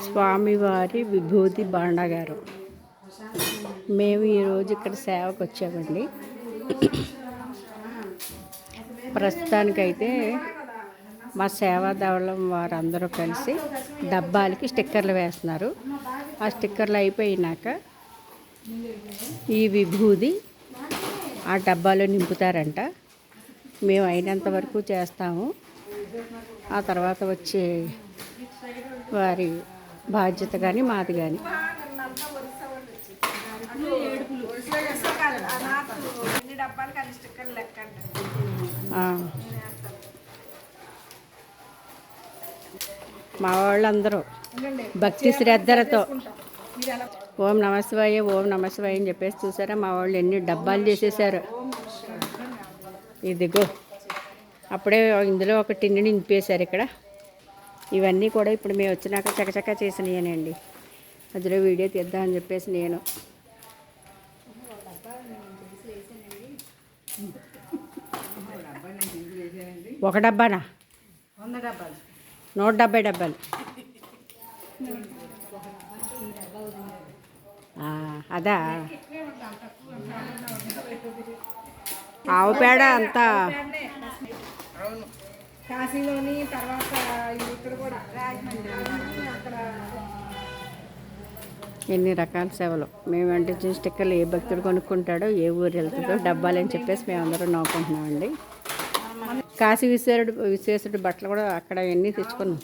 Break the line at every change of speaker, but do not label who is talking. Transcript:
స్వామివారి విభూతి భాండాగారం. మేము ఈరోజు ఇక్కడ సేవకు వచ్చామండి. ప్రస్తుతానికైతే మా సేవాదళం వారందరూ కలిసి డబ్బాలకి స్టిక్కర్లు వేస్తున్నారు. ఆ స్టిక్కర్లు అయిపోయినాక ఈ విభూది ఆ డబ్బాలో నింపుతారంట. మేము అయినంత వరకు చేస్తాము. ఆ తర్వాత వచ్చే వారి బాధ్యత కానీ మాది కానీ. మా వాళ్ళందరూ భక్తి శ్రద్ధలతో ఓం నమశివాయ ఓం నమశివాయ అని చెప్పేసి చూసారా, మా వాళ్ళు ఎన్ని డబ్బాలు చేసేసారు. ఇదిగో అప్పుడే ఇందులో ఒక టిన్ను నింపేశారు. ఇక్కడ ఇవన్నీ కూడా ఇప్పుడు మేము వచ్చినాక చకచకా చేసినాయనండి. అందులో వీడియో తీద్దామని చెప్పేసి నేను ఒక డబ్బానా 170 డబ్బాలు. అదా ఆవు పేడ అంతా కాశీలోని తర్వాత ఇక్కడ కూడా అక్కడ ఎన్ని రకాల సేవలు. మేము అంటించిన స్టిక్కర్లు ఏ భక్తుడు కొనుక్కుంటాడో, ఏ ఊరు వెళ్తుందో డబ్బాలని చెప్పేసి మేము అందరూ నవ్వుకుంటున్నామండి. కాశీ విశ్వేశ్వరుడు బట్టలు కూడా అక్కడ ఎన్ని తెచ్చుకున్నాం.